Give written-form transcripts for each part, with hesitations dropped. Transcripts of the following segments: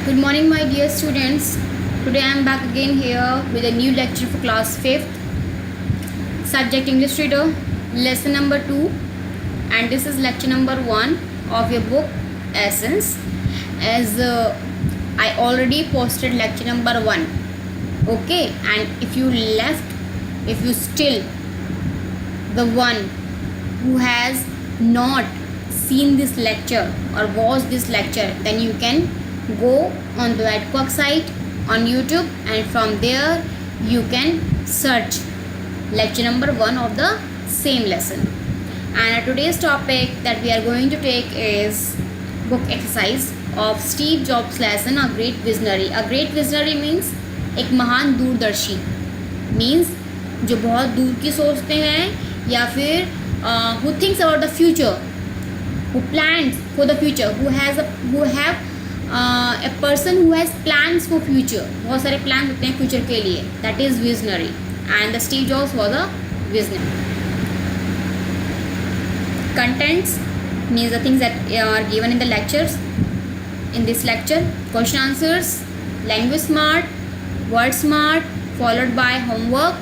Good morning, my dear students. Today I am back again here with a new lecture for class 5th. Subject English Reader, lesson number 2, and this is lecture number 1 of your book Essence. As I already posted lecture number 1. Okay, and if you still the one who has not seen this lecture or watched this lecture, then you can go on the Adcock site on YouTube, and from there you can search lecture number 1 of the same lesson. And today's topic that we are going to take is book exercise of Steve Jobs lesson, A Great Visionary. A Great Visionary means एक महान दूरदर्शी, means जो बहुत दूर की सोचते हैं, या फिर who thinks about the future, who plans for the future, who have a person who has plans for future. बहुत सारे plans होते हैं future के लिए, that is visionary, and the Steve Jobs was a visionary. Contents means the things that are given in the lectures. In this lecture, question answers, language smart, word smart, followed by homework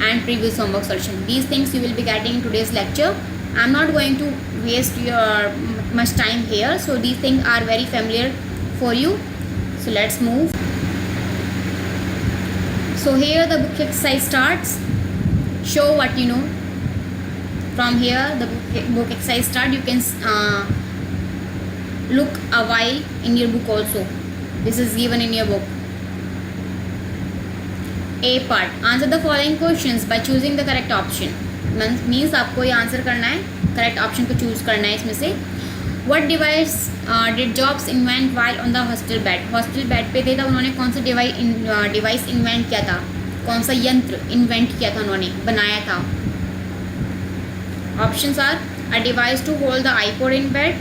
and previous homework solution. These things you will be getting in today's lecture. I am not going to waste your much time here, so these things are very familiar for you. So let's move. So here the book exercise starts. Show what you know. From here the book exercise start. You can look a while in your book also. This is given in your book. A part, answer the following questions by choosing the correct option. Means आपको ये answer करना है, correct option को choose करना है इसमें से. What device did jobs invent while on the hospital bed. Hospital bed पे थे तो उन्होंने कौन सा डिवाइस इन्वेंट किया था, कौन सा यंत्र इन्वेंट किया था, उन्होंने बनाया था. Options are a device to hold the iPod in bed,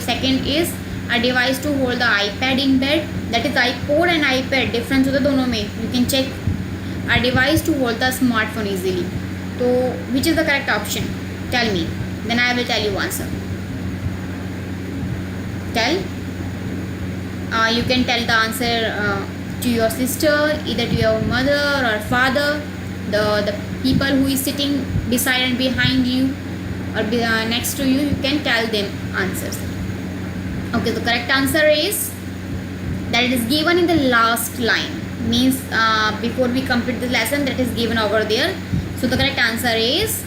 second is a device to hold the iPad in bed. That is iPod and iPad, difference होता है दोनों में, you can check. A device to hold the smartphone easily. So which is the correct option? Tell me. Then I will tell you answer. Tell. You can tell the answer to your sister, either to your mother or father, the people who is sitting beside and behind you or next to you. You can tell them answers. Okay, the correct answer is that it is given in the last line. Means before we complete the lesson, that is given over there. So the correct answer is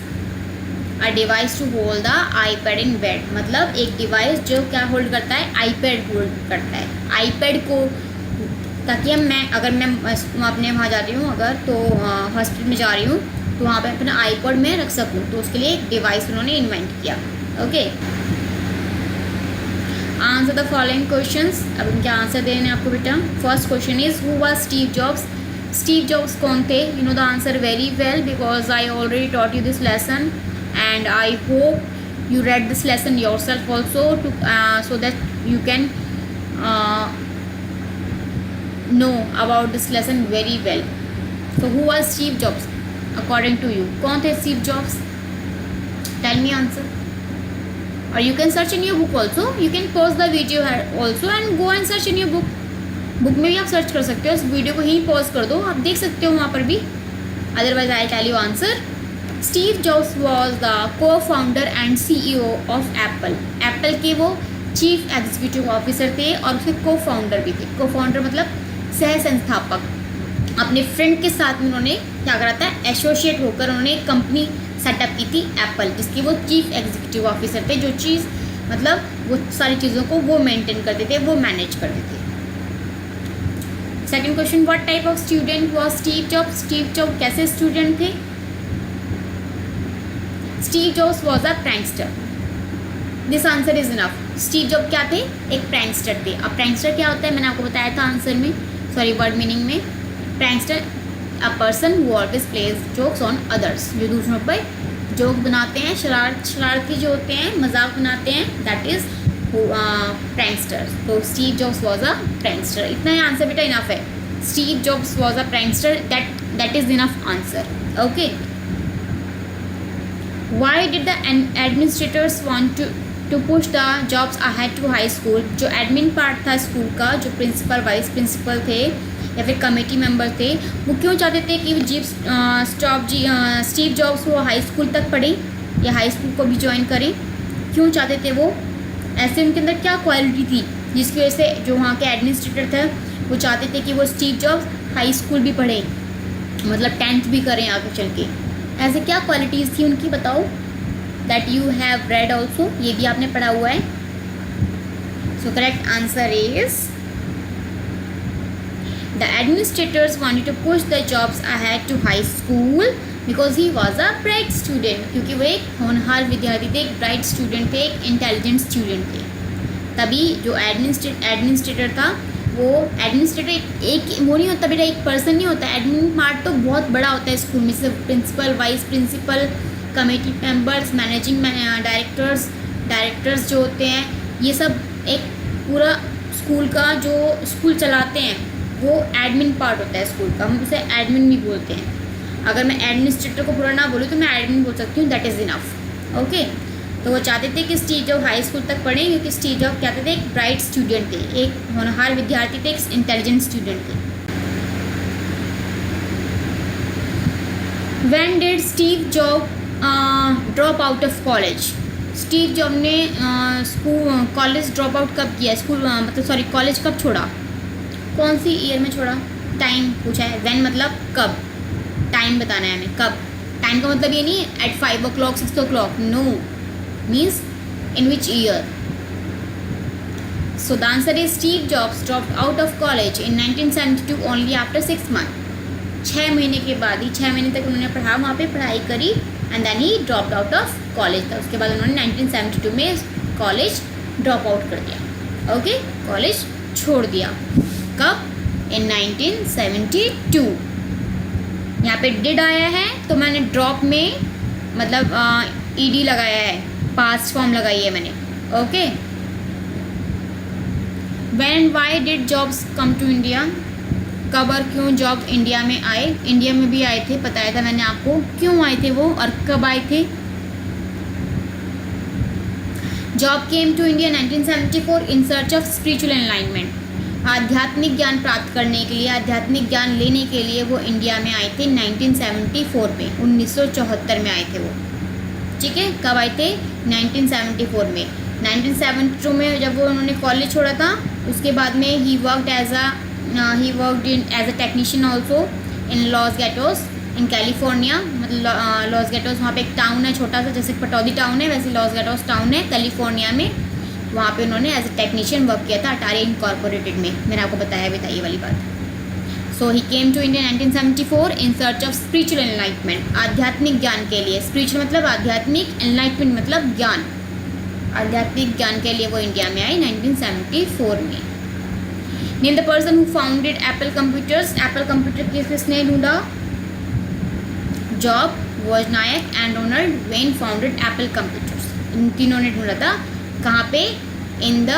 a device to hold the iPad in bed. मतलब एक device जो क्या hold करता है, iPad hold करता है. iPad को ताकि अगर मैं अपने वहाँ जा रही हूँ, अगर तो हॉस्पिटल में जा रही हूँ, तो वहाँ पे अपना iPad में रख सकूँ, तो उसके लिए एक डिवाइस उन्होंने इन्वेंट किया. Okay, answer the following questions. अब इनके आंसर देने आपको बेटा. First question is who was Steve jobs. Steve jobs कौन थे? You know the answer very well because I already taught you this lesson and I hope you read this lesson yourself also to so that you can know about this lesson very well. So who was Steve Jobs according to you? कौन थे Steve Jobs? Tell me answer. Or you can search in your book also. You can pause the video also and go and search in your book. Book में भी आप search कर सकते हो, इस video को ही पॉज कर दो, आप देख सकते हो वहाँ पर भी. Otherwise I tell you answer. Steve Jobs was the co founder and CEO of Apple. Apple के वो चीफ एग्जीक्यूटिव ऑफिसर थे और उसके को फाउंडर भी थे. को फाउंडर मतलब सह संस्थापक. अपने फ्रेंड के साथ में उन्होंने क्या करा था, एसोसिएट होकर उन्होंने एक कंपनी सेटअप की थी एप्पल, जिसकी वो चीफ एग्जीक्यूटिव ऑफिसर थे, जो चीज़ मतलब वो सारी चीज़ों को वो मेंटेन करते थे, वो मैनेज करते थे. Second question, what type of student was Steve jobs. Steve job कैसे स्टूडेंट थे? Steve jobs was a prankster. This answer is enough. Steve job क्या थे? एक प्रैंकस्टर थे. अब प्रैंकस्टर क्या होता है, मैंने आपको बताया था आंसर में, सॉरी वर्ड मीनिंग में. Prankster a person who always plays jokes on others, जो दूसरों पर जोक बनाते हैं, शरारती जो होते हैं, मजाक बनाते हैं, दैट इज प्रैंकस्टर. तो Steve Jobs was a prankster. इतना ही आंसर बेटा इनफ है. Steve Jobs was a prankster, that is enough answer. Okay. Why did the administrators want to push the Jobs ahead to high school. जो admin part था school का, जो principal vice principal थे या फिर committee member थे, वो क्यों चाहते थे कि स्टीव जॉब्स वो हाई स्कूल तक पढ़े या हाई स्कूल को भी ज्वाइन करें? क्यों चाहते थे वो? ऐसे उनके अंदर क्या क्वालिटी थी जिसकी वजह से जो वहाँ के एडमिनिस्ट्रेटर थे वो चाहते थे कि वो स्टीव जॉब्स हाई स्कूल भी पढ़ें, मतलब 10th भी करें आगे चल के? ऐसे क्या क्वालिटीज़ थी उनकी, बताओ? That you have read also, ये भी आपने पढ़ा हुआ है। So correct answer is the administrators wanted to push the Jobs ahead to high school because he was a bright student, क्योंकि वो एक होनहार विद्यार्थी थे, एक ब्राइट स्टूडेंट थे, एक इंटेलिजेंट स्टूडेंट थे। तभी जो एडमिनिस्ट्रेटर था वो एडमिनिस्ट्रेटर एक वो नहीं होता बेटा, एक पर्सन नहीं होता। एडमिन पार्ट तो बहुत बड़ा होता है स्कूल में, जैसे principal, vice principal, committee members, managing directors जो होते हैं, ये सब एक पूरा स्कूल का जो स्कूल चलाते हैं वो एडमिन पार्ट होता है स्कूल का, हम उसे एडमिन भी बोलते हैं। अगर मैं एडमिनिस्ट्रेटर को पूरा ना बोलूँ तो मैं एडमिन बोल सकती हूँ, दैट इज़ इनफ। ओके, तो वो चाहते थे कि स्टीव जॉब हाई स्कूल तक पढ़ें, क्योंकि स्टीव जॉब कहते थे एक ब्राइट स्टूडेंट थे, एक होनहार विद्यार्थी थे, एक इंटेलिजेंट स्टूडेंट थे। When did Steve job drop out of college? Steve job ने कॉलेज ड्रॉप आउट कब किया? कॉलेज कब छोड़ा? कौन सी ईयर में छोड़ा? टाइम पूछा है। व्हेन मतलब कब, टाइम बताना है हमें कब। टाइम का मतलब ये नहीं है at 5 o'clock 6 o'clock, no, means in which year. So the answer is Steve Jobs dropped out of college in 1972 only after 6 months। 6 महीने के बाद ही, 6 महीने तक उन्होंने पढ़ा, वहाँ पे पढ़ाई करी, and then he dropped out of college था। उसके बाद उन्होंने 1972 में कॉलेज ड्रॉप आउट कर दिया। ओके, कॉलेज छोड़ दिया। कब? इन 1972। यहाँ पे डिड आया है तो मैंने ड्रॉप में मतलब ईडी लगाया है, पास्ट फॉर्म लगाई है मैंने। Okay, when why did Jobs come to India? कब और क्यों जॉब इंडिया में आए? इंडिया में भी आए थे, बताया था मैंने आपको क्यों आए थे वो और कब आए थे। Jobs came to India 1974 in search of spiritual enlightenment. आध्यात्मिक ज्ञान प्राप्त करने के लिए, आध्यात्मिक ज्ञान लेने के लिए वो इंडिया में आए थे 1974 में, 1974 में आए थे वो। ठीक है, कब आए थे? 1974 में। 1972 में जब वो उन्होंने कॉलेज छोड़ा था, उसके बाद में ही worked as a technician also in Los Gatos in California. मतलब लॉस गैटोस वहाँ पे एक टाउन है छोटा सा, जैसे पटौदी टाउन है वैसे लॉस गैटोस टाउन है कैलिफोर्निया में। वहाँ पे उन्होंने एज अ टेक्नीशियन वर्क किया था अटारी इनकॉर्पोरेटेड में, मैंने आपको बताया भी था ये वाली बात। So he came to India 1974 in search of spiritual enlightenment, आध्यात्मिक ज्ञान के लिए। स्पिरिचुअल मतलब आध्यात्मिक, एनलाइटमेंट मतलब ज्ञान, आध्यात्मिक ज्ञान के लिए वो इंडिया में आए 1974 में। Name the person who founded Apple computers. Apple computer किसने ढूंढा? Jobs, Wozniak and Ronald Wayne founded Apple computers. इन तीनों ने ढूंढा था। कहाँ पे? In the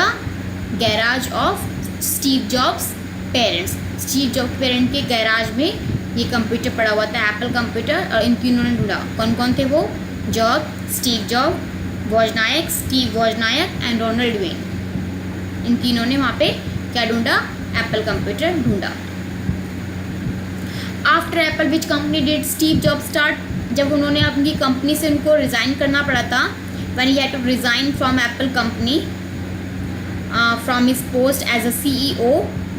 garage of Steve Jobs parents. Steve Jobs parent के गैराज में ये कंप्यूटर पड़ा हुआ था, एप्पल कंप्यूटर, और इन तीनों ने ढूंढा। कौन कौन थे वो? Jobs, Steve Jobs, Wozniak, Steve Wozniak and Ronald Wayne. इन तीनों ने वहाँ पे क्या ढूंढा? एप्पल कंप्यूटर ढूंढा। After Apple which company did Steve Jobs start? जब उन्होंने अपनी कंपनी से उनको रिज़ाइन करना पड़ा था, when he had to resign from Apple company from his post as a CEO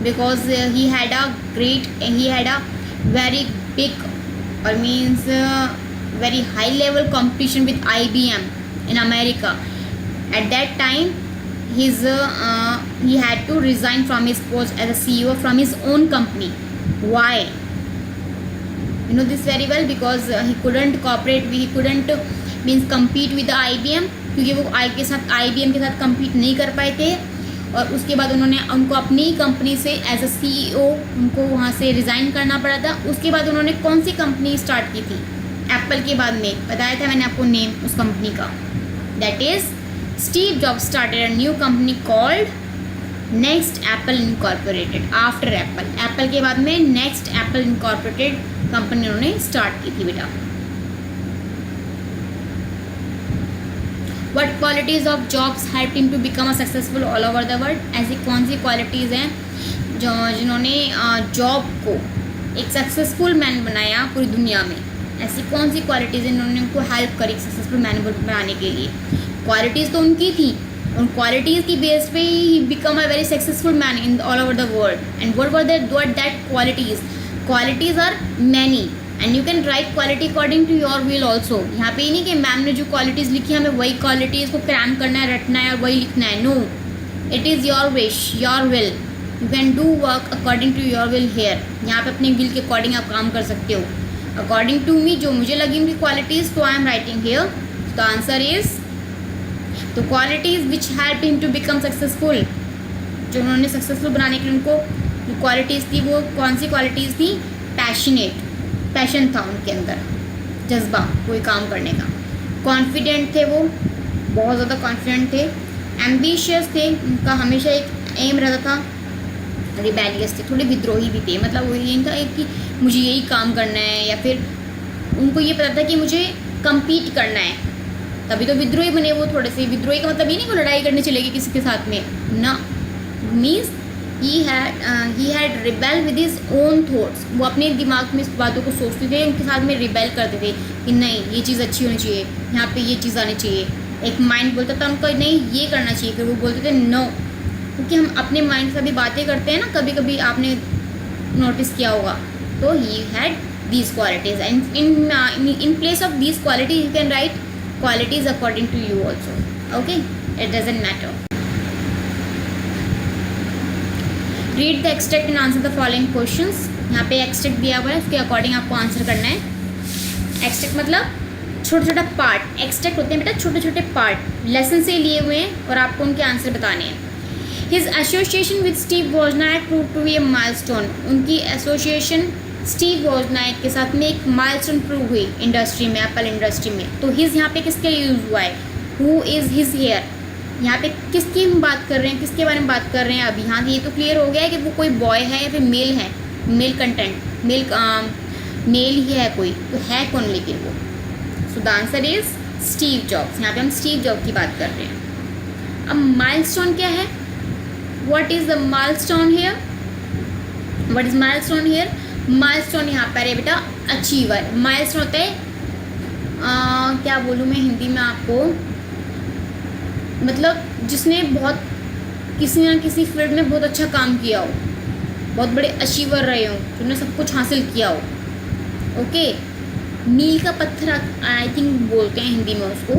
because he had a very big or means very high level competition with IBM in America. At that time he had to resign from his post as a CEO from his own company. Why? You know this very well, because he couldn't means compete with IBM, क्योंकि वो IBM के साथ compete नहीं कर पाए थे। और उसके बाद उनको अपनी कंपनी से एज अ CEO उनको वहाँ से रिज़ाइन करना पड़ा था। उसके बाद उन्होंने कौन सी कंपनी स्टार्ट की थी? एप्पल के बाद में बताया था मैंने आपको नेम उस कंपनी का, that is Steve Job started a new company called Next Apple Incorporated. After Apple के बाद में नेक्स्ट एप्पल इनकॉर्पोरेटेड कंपनी उन्होंने स्टार्ट की थी बेटा। What qualities of Jobs help him to become a successful all over the world, ऐसी कौन सी qualities हैं जो जिन्होंने जॉब को एक सक्सेसफुल मैन बनाया पूरी दुनिया में, ऐसी कौन सी क्वालिटीज़ इन्होंने उनको हेल्प करी सक्सेसफुल मैन बनाने के लिए। क्वालिटीज़ तो उनकी थी, उन क्वालिटीज़ की बेस पे ही become a very successful man in all over the world. And what were that qualities are many and you can write quality according to your will also. यहाँ पे ही नहीं कि मैम ने जो क्वालिटीज़ लिखी है हमें वही क्वालिटीज़ को क्रैम करना है, रटना है और वही लिखना है। No, it is your wish, your will, you can do work according to your will here. यहाँ पे अपने विल के अकॉर्डिंग आप काम कर सकते हो। अकॉर्डिंग टू मी जो मुझे लगी उनकी क्वालिटीज़, तो I am writing here. The answer is तो qualities which help him to become successful, जो उन्होंने सक्सेसफुल बनाने के लिए उनको जो क्वालिटीज़ थी वो कौन सी क्वालिटीज़ थी। पैशनेट, पैशन था उनके अंदर, जज्बा कोई काम करने का। कॉन्फिडेंट थे वो, बहुत ज़्यादा कॉन्फिडेंट थे। एम्बिशियस थे, उनका हमेशा एक एम रहता था। रिबेलियस थे, थोड़े विद्रोही भी थे, मतलब वो ये था कि मुझे यही काम करना है, या फिर उनको ये पता था कि मुझे कम्पीट करना है, तभी तो विद्रोही बने वो। थोड़े से विद्रोही का मतलब ये नहीं कि लड़ाई करने चलेगी किसी के साथ में ना, means he had rebel with his own thoughts. वो अपने दिमाग में इस बातों को सोचते थे, उनके साथ में रिबेल करते थे कि नहीं ये चीज़ अच्छी होनी चाहिए, यहाँ पे ये चीज़ आनी चाहिए। एक माइंड बोलता था उनका नहीं ये करना चाहिए, फिर वो बोलते थे नो। क्योंकि हम अपने माइंड से भी बातें करते हैं ना, कभी कभी आपने नोटिस किया होगा। तो he had these qualities and in place of these qualities you can write qualities according to you also. Okay, it doesn't matter. Read the extract and answer the following questions. यहाँ पे extract दिया हुआ है, उसके according आपको answer करना है। Extract मतलब छोटा छोटा पार्ट, एक्सट्रैक्ट होते हैं बेटा छोटे छोटे पार्ट लेसन से लिए हुए हैं और आपको उनके आंसर बताने हैं। His association with Steve Wozniak prove to be a milestone. उनकी एसोसिएशन स्टीव वोजनाइक के साथ में एक माइलस्टोन प्रूव हुई इंडस्ट्री में, एप्पल इंडस्ट्री में। तो हिज यहाँ पे किसके यूज़ हुआ है, हु इज़ हिज हेयर। यहाँ पे किसकी हम बात कर रहे हैं, किसके बारे में बात कर रहे हैं। अब यहाँ ये तो क्लियर हो गया है कि वो कोई बॉय है या फिर मेल है, मेल कंटेंट, मेल ही है कोई, तो है कौन लेकिन वो। सो the answer is Steve jobs. यहाँ पे हम स्टीव जॉब की बात कर रहे हैं। अब माइलस्टोन क्या है, what is the milestone here, what is milestone here. Milestone यहाँ पर है बेटा अचीवर। माइलस्टोन होता है क्या बोलूँ मैं हिंदी में आपको, मतलब जिसने बहुत किसी न किसी फील्ड में बहुत अच्छा काम किया हो, बहुत बड़े अचीवर रहे हो, जिन्होंने सब कुछ हासिल किया हो। ओके, मील का पत्थर आई थिंक बोलते हैं हिंदी में उसको।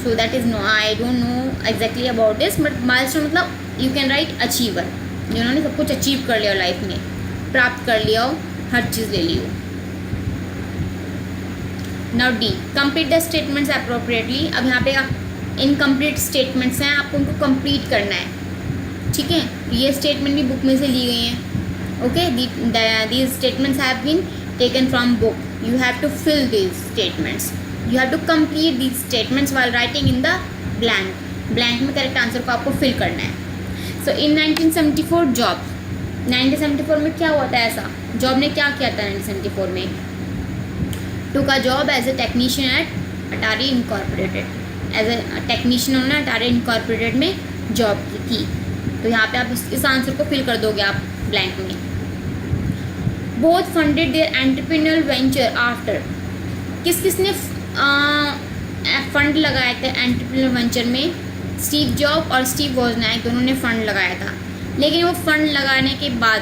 So that is no, I don't know exactly about this, but milestone मतलब यू कैन राइट अचीवर, जिन्होंने सब कुछ अचीव कर लिया लाइफ में, प्राप्त कर लिया हो, हर चीज़ ले ली हो। Now D, complete the statements appropriately. अब यहाँ पे इनकम्प्लीट स्टेटमेंट्स हैं, आपको उनको कंप्लीट करना है। ठीक है, ये स्टेटमेंट भी बुक में से ली गई हैं। Okay, these statements have been taken from book, you have to fill these statements, you have to complete these statements while writing in the blank में करेक्ट आंसर को आपको फिल करना है। सो इन 1974 जॉब, 1974 में क्या हुआ था ऐसा, जॉब ने क्या किया था 1974 में, took a job as a technician at Atari incorporated. As a technician उन्होंने अटारी इनकॉर्पोरेटेड में जॉब की थी। तो यहाँ पे आप इस आंसर को फिल कर दोगे आप ब्लैंक में। Both funded their entrepreneurial venture after, किस किसने फंड लगाए थे एंटरप्रेन्योरल वेंचर में, स्टीव जॉब और स्टीव वोजनाइक दोनों ने फंड लगाया था। लेकिन वो फंड लगाने के बाद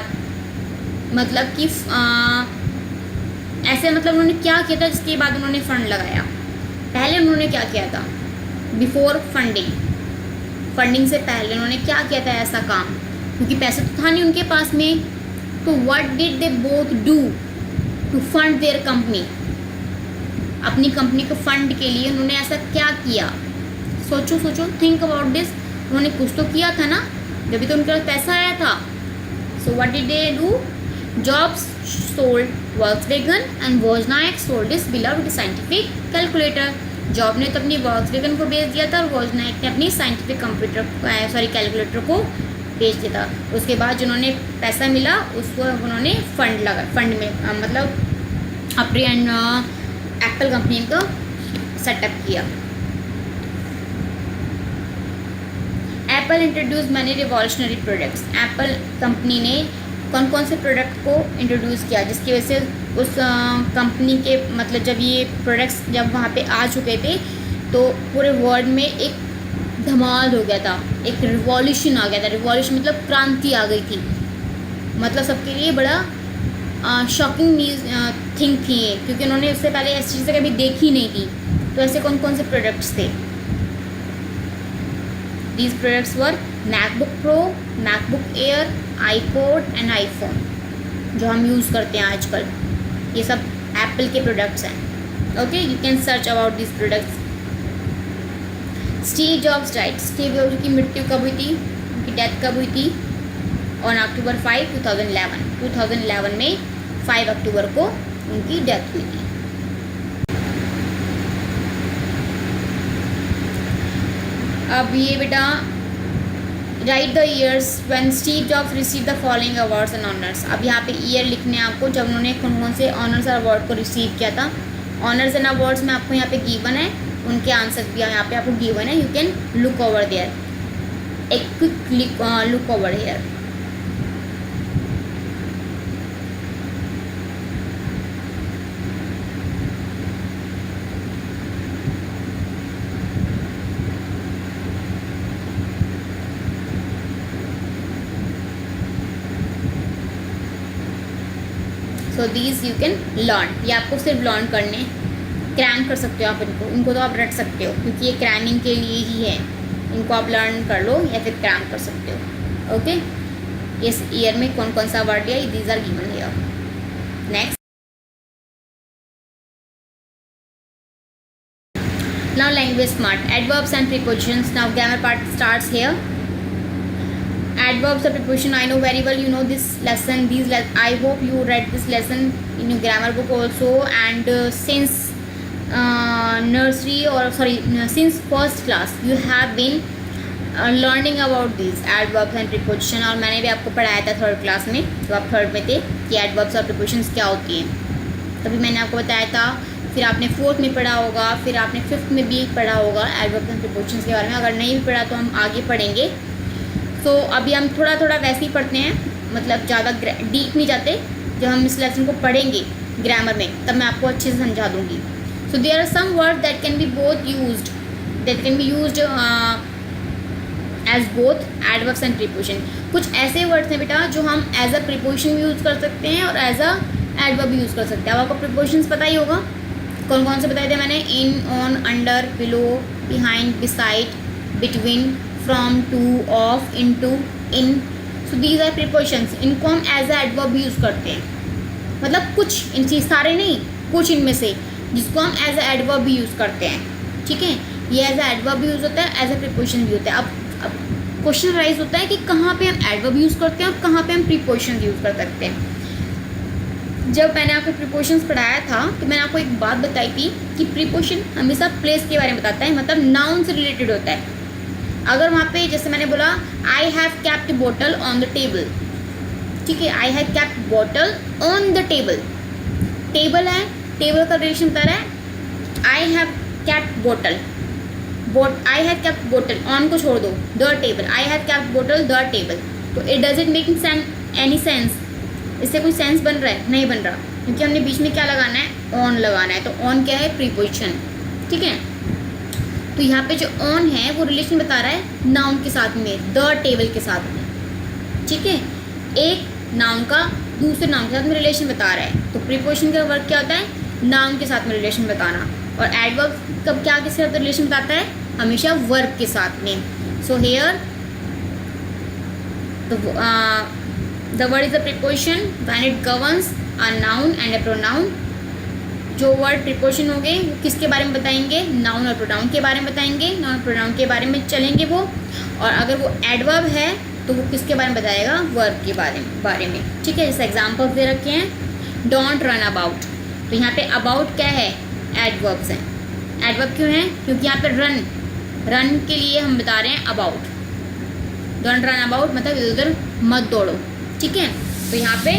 मतलब कि ऐसे मतलब उन्होंने क्या किया था जिसके बाद उन्होंने फंड लगाया। पहले उन्होंने क्या किया था, बिफोर फंडिंग से पहले उन्होंने क्या किया था ऐसा काम, क्योंकि पैसा तो था नहीं उनके पास में। तो what did they both do to fund their company, अपनी कंपनी को फंड के लिए उन्होंने ऐसा क्या किया। सोचो सोचो, थिंक अबाउट दिस। उन्होंने कुछ तो किया था ना, जब भी तो उनके पास पैसा आया था। So what did they do, Jobs sold Volkswagen and Wozniak sold his beloved scientific calculator. Jobs ने तो अपनी वॉल्क्सवैगन को बेच दिया था और वोजनाइक ने अपनी साइंटिफिक कैलकुलेटर को बेच दिया था। उसके बाद जिन्होंने पैसा मिला उसको उन्होंने फंड में मतलब अपनी एप्पल कंपनी को सेटअप किया। Apple introduce many revolutionary products, Apple company ने कौन कौन से प्रोडक्ट को इंट्रोड्यूस किया जिसकी वजह से उस कंपनी के मतलब जब ये प्रोडक्ट्स जब वहाँ पे आ चुके थे तो पूरे वर्ल्ड में एक धमाल हो गया था, एक रिवॉल्यूशन आ गया था। रिवॉल्यूशन मतलब क्रांति आ गई थी, मतलब सबके लिए बड़ा शॉकिंग न्यूज़ थिंग थी ये, क्योंकि उन्होंने उससे पहले ऐसी चीज़ें कभी देखी नहीं थी। तो ऐसे कौन कौन से प्रोडक्ट्स थे? These products were MacBook pro, MacBook air, iPod and iPhone जो हम यूज़ करते हैं आजकल, ये सब एप्पल के प्रोडक्ट्स हैं। Okay, you can search about this products. Steve jobs died, Steve jobs की मृत्यु कब हुई थी, उनकी डेथ कब हुई थी? ऑन अक्टूबर 5, 2011 में 5 अक्टूबर को उनकी डेथ हुई थी। अब ये बेटा right the years when Steve jobs receive the following awards and honours. अब यहाँ पे ईयर लिखने हैं आपको जब उन्होंने कौन कौन से ऑनर्स और अवार्ड को रिसीव किया था। ऑनर्स एंड अवार्ड्स में आपको यहाँ पे गिवन है, उनके आंसर भी यहाँ पे आपको गिवन है, you can look over there, एक quick look over here. So these you can learn, ये आपको सिर्फ लर्न करने, क्रैम कर सकते हो आप इनको तो आप रट सकते हो क्योंकि ये क्रैमिंग के लिए ही है। इनको आप लर्न कर लो या फिर क्रैम कर सकते हो। ओके, इस ईयर में कौन कौन सा वर्ड लिया, these are given here. Next, now language smart, adverbs and prepositions. Now grammar part starts here. Adverbs or preposition, I know very well, you know this lesson, I hope you read this lesson in your grammar book also, and since nursery or sorry since first class you have been learning about these adverbs and preposition। और मैंने भी आपको पढ़ाया था third class में, तो आप third में थे कि adverbs और prepositions क्या होती हैं, तभी मैंने आपको बताया था। फिर आपने फोर्थ में पढ़ा होगा, फिर आपने फिफ्थ में भी पढ़ा होगा adverbs and prepositions के बारे में। अगर नहीं भी पढ़ा तो हम आगे पढ़ेंगे। तो अभी हम थोड़ा थोड़ा वैसे ही पढ़ते हैं, मतलब ज़्यादा डीप नहीं जाते। जब हम इस लेसन को पढ़ेंगे ग्रामर में तब मैं आपको अच्छे से समझा दूँगी। So there are some word that can be used as both adverbs and preposition. कुछ ऐसे वर्ड्स हैं बेटा जो हम एज अ प्रीपोजिशन भी यूज़ कर सकते हैं और एज अ एडवर्ब भी यूज़ कर सकते हैं। अब आपको प्रीपोजिशंस पता ही होगा, कौन कौन से बताए थे मैंने, in, on, under, below, behind, beside, between, from, to, of, into, in. So these are prepositions. इनको हम एज अ एडवर्ब भी यूज़ करते हैं, मतलब कुछ इन चीज़, सारे नहीं, कुछ इनमें से जिसको हम एज अ एडवर्ब भी यूज़ करते हैं। ठीक है, ये एज अ एडवर्ब भी यूज़ होता है, एज अ प्रीपोजिशन भी होता है। अब क्वेश्चन राइज होता है कि कहाँ पे हम एडवर्ब यूज़ करते हैं और कहाँ पे हम प्रीपोजिशन यूज़ कर सकते हैं। जब मैंने आपको प्रीपोजिशंस पढ़ाया था तो मैंने आपको एक बात बताई थी कि प्रीपोजिशन हमेशा प्लेस के बारे में बताता है, मतलब नाउन से रिलेटेड होता है। अगर वहाँ पे जैसे मैंने बोला I have kept bottle on the table, ठीक है, I have kept bottle on the table, table है, टेबल का रिलेशन बता रहा है। I have kept bottle, I have kept bottle, on को छोड़ दो, the table, I have kept bottle the table. तो it doesn't make any sense, इससे कोई सेंस बन रहा है? नहीं बन रहा, क्योंकि हमने बीच में क्या लगाना है, ऑन लगाना है। तो ऑन क्या है, प्रीपोजिशन। ठीक है, तो यहाँ पे जो ऑन है वो रिलेशन बता रहा है नाउन के साथ में, द टेबल के साथ में। ठीक है, एक नाउन का दूसरे नाउन के साथ में रिलेशन बता रहा है। तो प्रीपोजिशन का वर्क क्या होता है, नाउन के साथ में रिलेशन बताना। और एडवर्ब कब क्या किसके साथ रिलेशन बताता है, हमेशा वर्ब के साथ में। So here the word is a preposition when it governs a noun and a pronoun. जो वर्ड प्रीपोजिशन होंगे वो किसके बारे में बताएंगे, नाउन और प्रोनाउन के बारे में बताएंगे, नाउन और प्रोनाउन के बारे में चलेंगे वो। और अगर वो एडवर्ब है तो वो किसके बारे में बताएगा, वर्ब के बारे में। ठीक है, जैसे एग्जाम्पल्स दे रखे हैं, डोंट रन अबाउट। तो यहाँ पे अबाउट क्या है, एडवर्ब्स हैं। एडवर्ब क्यों है, क्योंकि यहाँ पे रन के लिए हम बता रहे हैं अबाउट। डोंट रन अबाउट मतलब इधर उधर मत दौड़ो। ठीक है, तो यहाँ पे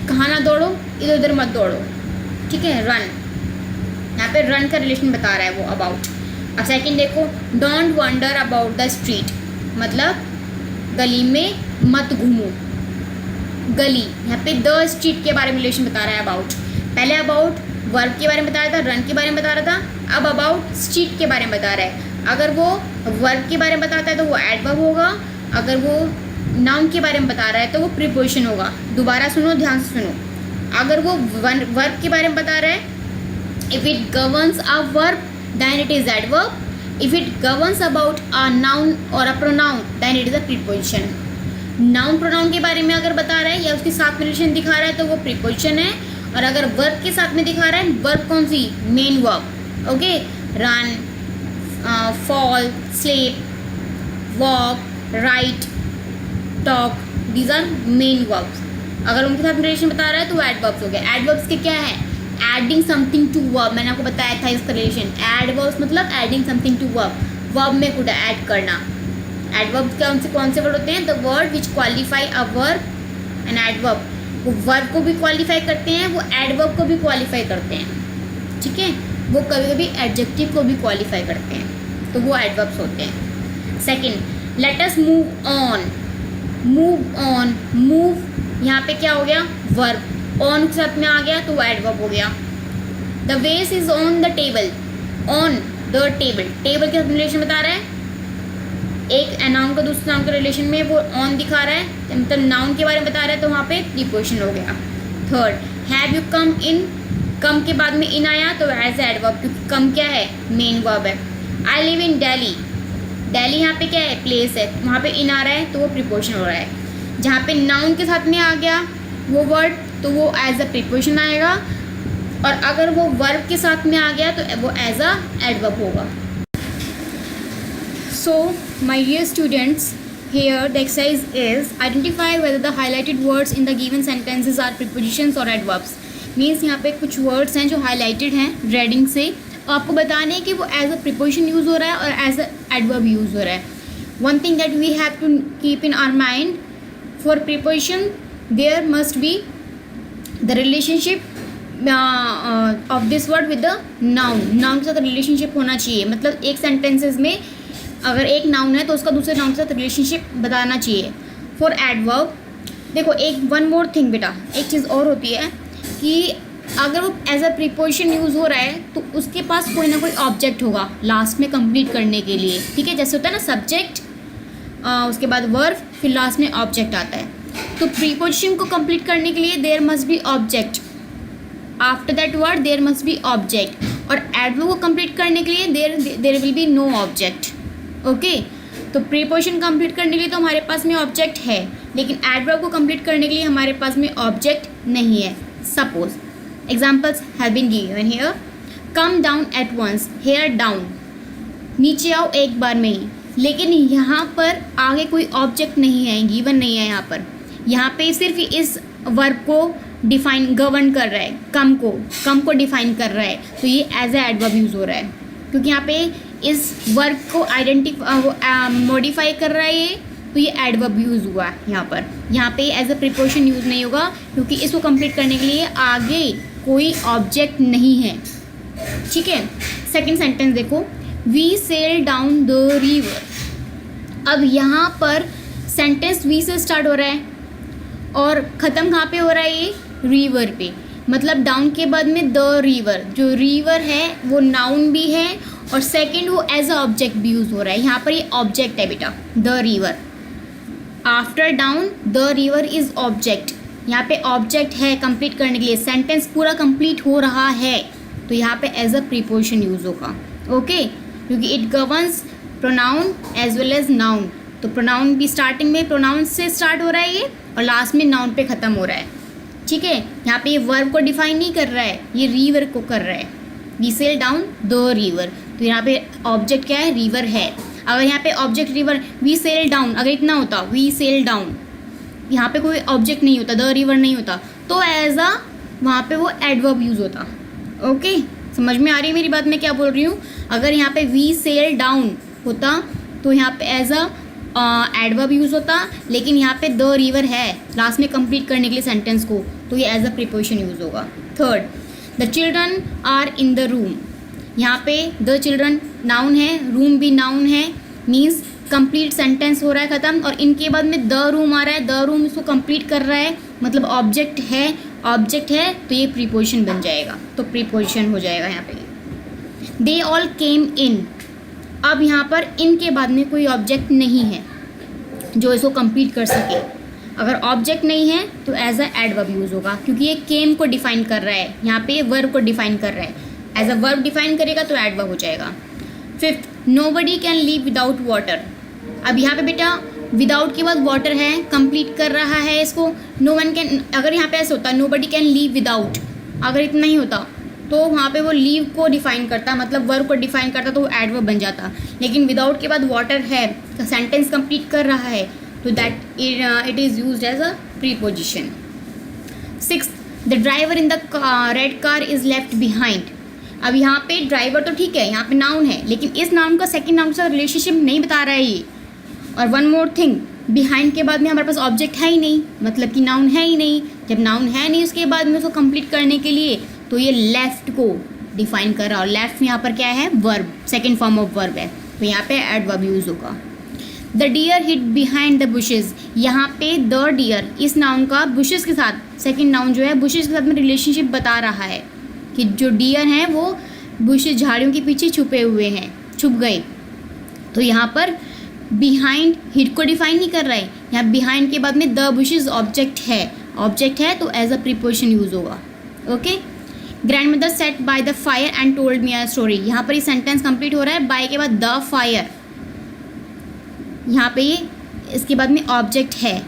कहाँ ना दौड़ो, इधर उधर मत दौड़ो। ठीक है, रन, यहाँ पे रन का रिलेशन बता रहा है वो अबाउट। अब सेकंड देखो, don't wonder about the street, मतलब गली में मत घूमो। गली, यहाँ पे द स्ट्रीट के बारे में रिलेशन बता रहा है अबाउट। पहले अबाउट वर्ब के बारे में बता रहा था, रन के बारे में बता रहा था, अब अबाउट स्ट्रीट के बारे में बता रहा है। अगर वो वर्ब के बारे में बताता है तो वो एडवर्ब होगा, अगर वो नाउन के बारे में बता रहा है तो वो प्रीपोजिशन होगा। दोबारा सुनो, ध्यान से सुनो। अगर वो वर्ब के बारे में बता रहा है, if it governs a verb then it is adverb, if it governs about a noun और a pronoun then it is a preposition. Noun pronoun के बारे में अगर बता रहा है या उसके साथ में रिलेशन दिखा रहा है तो वो प्रीपोजिशन है, और अगर वर्ब के साथ में दिखा रहा है, वर्ब कौन सी, main verb. Okay, run, fall, sleep, walk, write, talk, these are main verbs. अगर उनके साथ रिलेशन बता रहा है तो वो एडवर्ब्स हो गए। एडवर्ब्स के क्या है, एडिंग समथिंग टू वर्ब। मैंने आपको बताया था इसका रिलेशन। एडवर्ब्स मतलब adding something to verb, verb में कुछ ऐड करना। एडवर्ब कौन से वर्ड होते हैं, the word which qualify a verb and adverb. वो वर्ब को भी क्वालिफाई करते हैं, वो एडवर्ब को भी क्वालिफाई करते हैं। ठीक है, वो कभी कभी एडजेक्टिव को भी क्वालिफाई करते हैं, तो वो एडवर्ब्स होते हैं। Second, let us move on. Move on, move यहाँ पे क्या हो गया, वर्ब। ऑन के साथ में आ गया तो वो एडवर्ब हो गया। द वेस is on the table, on the table. Table के साथ रिलेशन बता रहा है, एक नाउन का दूसरे नाउन के रिलेशन में वो ऑन दिखा रहा है, मतलब नाउन के बारे में बता रहा है, तो वहाँ पे प्रीपोजिशन हो गया। थर्ड, हैव यू कम इन। कम के बाद में इन आया तो एज एडवर्ब, क्योंकि कम क्या है, मेन वर्ब है। I live in Delhi. Delhi यहाँ पे क्या है, प्लेस है, वहाँ पे इन आ रहा है तो वो प्रीपोजिशन हो रहा है। जहाँ पे नाउन के साथ में आ गया वो वर्ड तो वो एज अ प्रीपोजिशन आएगा, और अगर वो वर्ब के साथ में आ गया तो वो एज अ एडवर्ब होगा। So, my dear students, here the exercise is identify whether the highlighted words in the given sentences are prepositions or adverbs. Means यहाँ पे कुछ words हैं जो highlighted हैं रेडिंग से, और आपको बताने हैं कि वो as a preposition यूज़ हो रहा है और as a adverb यूज़ हो रहा है। One thing that we have to keep in our mind, for preposition there must be the relationship of this word with the noun. Noun के साथ relationship होना चाहिए, मतलब एक sentences में अगर एक नाउन है तो उसका दूसरे नाउन के साथ रिलेशनशिप बताना चाहिए। फॉर एडवर्ब, देखो एक वन मोर थिंग बेटा, एक चीज़ और होती है कि अगर वो एज अ प्रीपोजिशन यूज़ हो रहा है तो उसके पास कोई ना कोई ऑब्जेक्ट होगा लास्ट में कंप्लीट करने के लिए। ठीक है, जैसे होता है ना सब्जेक्ट, उसके बाद वर्ब, फिर लास्ट में ऑब्जेक्ट आता है। तो प्रीपोजिशन को कंप्लीट करने के लिए there must be object, after that word there must be object, और एडवर्ब को कंप्लीट करने के लिए there will be no object. Okay, तो प्रीपोजिशन कंप्लीट करने के लिए तो हमारे पास में ऑब्जेक्ट है, लेकिन एडवर्ब को कंप्लीट करने के लिए हमारे पास में ऑब्जेक्ट नहीं है। Suppose examples have been given here, come down at once, here down, नीचे आओ एक बार में ही। लेकिन यहाँ पर आगे कोई ऑब्जेक्ट नहीं है, गिवन नहीं है यहाँ पर। यहाँ पे सिर्फ इस वर्ब को डिफाइन गवर्न कर रहा है, कम को डिफाइन कर रहा है, तो ये एज ए एडवर्ब यूज़ हो रहा है, क्योंकि यहाँ पे इस वर्ब को मॉडिफाई कर रहा है ये, तो ये एडवर्ब यूज़ हुआ है यहाँ पे एज अ प्रीपोजिशन यूज़ नहीं होगा, क्योंकि इसको कंप्लीट करने के लिए आगे कोई ऑब्जेक्ट नहीं है। ठीक है, सेकंड सेंटेंस देखो, we sail down the river. अब यहाँ पर सेंटेंस वी से स्टार्ट हो रहा है और ख़त्म कहाँ पे हो रहा है, ये रिवर पे, मतलब डाउन के बाद में द रिवर, जो रिवर है वो नाउन भी है और सेकंड वो एज अ ऑब्जेक्ट भी यूज़ हो रहा है। यहाँ पर ये ऑब्जेक्ट है बेटा, the river. After down the river is object, यहाँ पे ऑब्जेक्ट है कंप्लीट करने के लिए, सेंटेंस पूरा कंप्लीट हो रहा है तो यहाँ पे एज अ प्रीपोजिशन यूज़ होगा। ओके, क्योंकि it governs pronoun as well as noun, तो प्रोनाउन भी स्टार्टिंग में प्रोनाउन से स्टार्ट हो रहा है ये, और लास्ट में नाउन पे ख़त्म हो रहा है। ठीक है, यहाँ पे ये वर्ब को डिफाइन नहीं कर रहा है, ये रिवर को कर रहा है। We sail down the river, तो यहाँ पे ऑब्जेक्ट क्या है, रिवर है। अगर यहाँ पे object river, we sail down, अगर इतना होता वी सेल डाउन, यहाँ पे कोई ऑब्जेक्ट नहीं होता, द रिवर नहीं होता, तो एज अ वहाँ पे वो एडवर्ब यूज़ होता। ओके, समझ में आ रही है मेरी बात, मैं क्या बोल रही हूँ। अगर यहाँ पे वी सेल डाउन होता तो यहाँ पे एज अ एडवर्ब यूज़ होता, लेकिन यहाँ पे द रिवर है लास्ट में कंप्लीट करने के लिए सेंटेंस को, तो ये एज अ प्रीपोजिशन यूज़ होगा। Third, the children are in the room, यहाँ पे द चिल्ड्रन नाउन है, रूम भी नाउन है, मीन्स कंप्लीट सेंटेंस हो रहा है ख़त्म, और इनके बाद में द रूम आ रहा है, द रूम इसको कंप्लीट कर रहा है, मतलब ऑब्जेक्ट है, ऑब्जेक्ट है तो ये प्रीपोजिशन बन जाएगा, तो प्रीपोजिशन हो जाएगा यहाँ पे। दे ऑल केम इन, अब यहाँ पर इनके बाद में कोई ऑब्जेक्ट नहीं है जो इसको कंप्लीट कर सके। अगर ऑब्जेक्ट नहीं है तो एज अ एडवर्ब यूज़ होगा, क्योंकि ये केम को डिफाइन कर रहा है, यहाँ पे वर्ब को डिफाइन कर रहा है, एज अ वर्ब डिफाइन करेगा तो एडवर्ब हो जाएगा। Fifth, nobody can leave without water, अब यहाँ पे बेटा विदाउट के बाद वाटर है, कंप्लीट कर रहा है इसको। नो वन कैन, अगर यहाँ पे ऐसा होता नोबडी कैन लीव विदाउट, अगर इतना ही होता तो वहाँ पे वो लीव को डिफाइन करता, मतलब वर्ब को डिफाइन करता तो वो एडवर्ब बन जाता, लेकिन विदाउट के बाद वाटर है, सेंटेंस कंप्लीट कर रहा है, तो that it is used as a preposition. Sixth, the driver in the red car is left behind, अब यहाँ पे ड्राइवर तो ठीक है, यहाँ पे नाउन है, लेकिन इस नाउन का सेकंड नाउन से रिलेशनशिप नहीं बता रहा है ये। और वन मोर थिंग, बिहाइंड के बाद में हमारे पास ऑब्जेक्ट है ही नहीं, मतलब कि नाउन है ही नहीं। जब नाउन है नहीं उसके बाद में उसको कंप्लीट करने के लिए तो ये लेफ्ट को डिफाइन कर रहा है, और लेफ्ट में यहाँ पर क्या है, verb, second form of verb है, तो यहाँ पे एडवर्ब यूज़ होगा। The deer hid behind the bushes, यहाँ पे द डियर इस नाउन का बुशेज़ के साथ, सेकेंड नाउन जो है बुशेज़ के साथ में रिलेशनशिप बता रहा है कि जो डियर हैं वो बुशेज़ झाड़ियों के पीछे छुपे हुए हैं, छुप गए। तो यहाँ पर बिहाइंड हिड को डिफाइन नहीं कर रहा है, यहाँ बिहाइंड के बाद में द बुशेज़ ऑब्जेक्ट है, ऑब्जेक्ट है तो एज अ प्रीपोजिशन यूज़ होगा। Okay, grand mother said by the fire and told me a story, यहाँ पर ये सेंटेंस कंप्लीट हो रहा है, बाय के बाद द फायर, यहाँ पे ये इसके बाद में ऑब्जेक्ट है।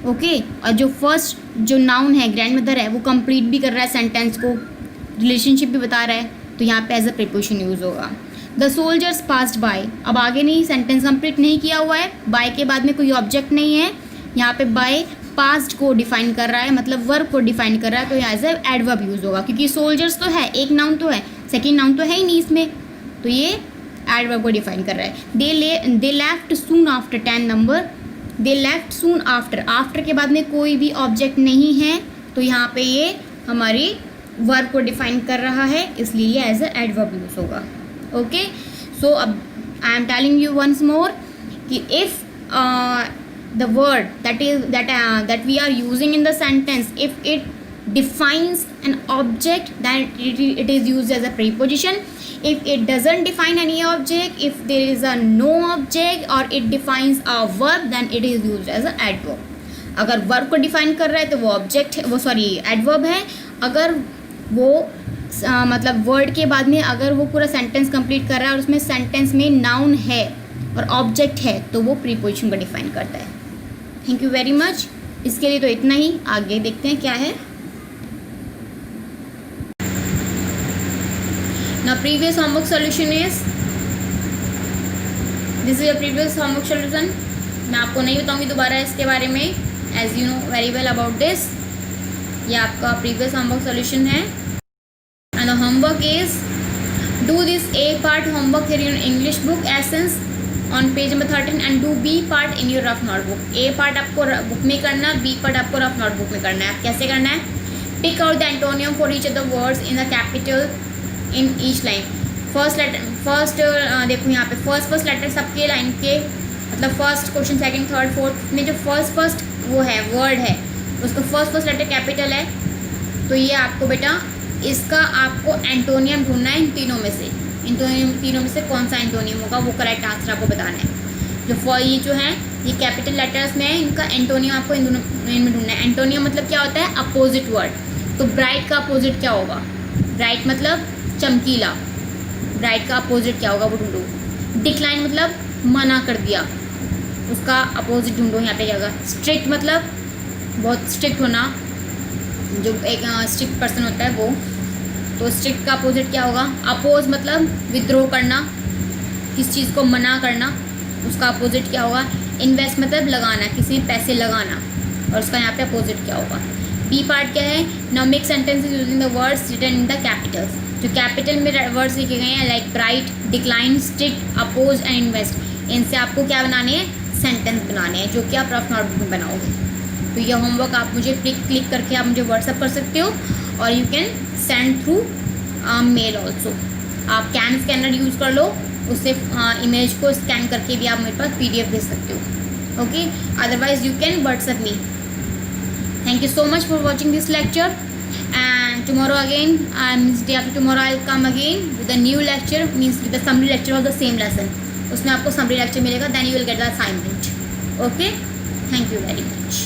ओके, और जो फर्स्ट जो नाउन है ग्रैंड मदर है वो कंप्लीट भी कर रहा है सेंटेंस को, रिलेशनशिप भी बता रहा है, तो यहाँ पे एज अ प्रीपोजिशन यूज़ होगा। द सोल्जर्स पास्ड बाय, अब आगे नहीं, सेंटेंस कंप्लीट नहीं किया हुआ है, बाय के बाद में कोई ऑब्जेक्ट नहीं है, यहाँ पे बाय पास्ट को डिफाइन कर रहा है, मतलब वर्ब को डिफाइन कर रहा है, तो यहाँ एज एडवर्ब यूज़ होगा, क्योंकि सोल्जर्स तो है, एक नाउन तो है, सेकेंड नाउन तो है ही नहीं इसमें, तो ये एडवर्ब को डिफाइन कर रहा है। They left soon after 10 number, they left soon after, after के बाद में कोई भी ऑब्जेक्ट नहीं है, तो यहाँ पे ये हमारी वर्ब को डिफाइन कर रहा है, इसलिए ये एज अ एडवर्ब यूज़ होगा। ओके, सो अब I am telling you once more कि if the word that we are using in the sentence, if it defines an object, then it is used as a preposition. If it doesn't define any object, if there is a no object or it defines a verb, then it is used as a adverb. अगर verb को define कर रहा है तो वो object है, वो sorry adverb है। अगर वो मतलब word के बाद में अगर वो पूरा sentence complete कर रहा है और उसमें sentence में noun है और ऑब्जेक्ट है तो वो प्रीपोजिशन को डिफाइन करता है। थैंक यू वेरी मच, इसके लिए तो इतना ही, आगे देखते हैं क्या है। ना previous homework solution is this is a previous homework solution, मैं आपको नहीं बताऊंगी दोबारा इसके बारे में, as you know very well about this. ये आपका प्रीवियस होमवर्क सॉल्यूशन है, and the homework is do this A part homework here in English book Essence on page number 13 and do B part in your rough notebook. A part आपको book में करना, B part आपको rough notebook में करना है। कैसे करना है, pick out the antonym for each of the words in the capital in each line. First देखो यहाँ पे फर्स्ट लेटर सबके लाइन के, मतलब first question second third fourth में जो फर्स्ट वो है वर्ड है उसका फर्स्ट लेटर कैपिटल है, तो ये आपको बेटा इसका आपको एंटोनियम ढूंढना है इन तीनों में से। इन तीनों में से कौन सा एंटोनियम होगा वो करेक्ट आंसर आपको बताना है। ये जो है ये कैपिटल लेटर्स में है, इनका एंटोनियम आपको इन दोनों में ढूंढना है। एंटोनियम मतलब क्या होता है, अपोजिट वर्ड। तो ब्राइट का अपोजिट क्या होगा, ब्राइट मतलब चमकीला, ब्राइट का अपोजिट क्या होगा वो ढूंढो। डिक्लाइन मतलब मना कर दिया, उसका अपोजिट ढूंढो। यहाँ पे क्या होगा, स्ट्रिक्ट मतलब बहुत स्ट्रिक्ट होना, जो एक स्ट्रिक्ट पर्सन होता है वो, तो स्ट्रिक्ट का अपोजिट क्या होगा। अपोज मतलब विद्रोह करना, किस चीज़ को मना करना, उसका अपोजिट क्या होगा। इन्वेस्ट मतलब लगाना, किसी में पैसे लगाना, और उसका यहाँ पे अपोजिट क्या होगा। बी पार्ट क्या है, now make sentences using the words written in the capitals. जो कैपिटल में वर्ड्स लिखे गए हैं like bright, decline, strict, oppose and invest, इनसे आपको क्या बनाने हैं, सेंटेंस बनाने हैं, जो कि आप रफ नोटबुक में बनाओगे। तो यह होमवर्क आप मुझे क्लिक करके आप मुझे व्हाट्सअप कर सकते हो, और you can send through mail also. आप कैन स्कैनर यूज़ कर लो, उससे इमेज को स्कैन करके भी आप मेरे पास PDF भेज सकते हो. Okay, otherwise you can WhatsApp me. Thank you so much for watching this lecture, and tomorrow again, means day after tomorrow, I'll come again with a new lecture, means with the summary lecture of the same lesson. उसमें आपको summary lecture मिलेगा, then you will get the assignment. Okay, thank you very much.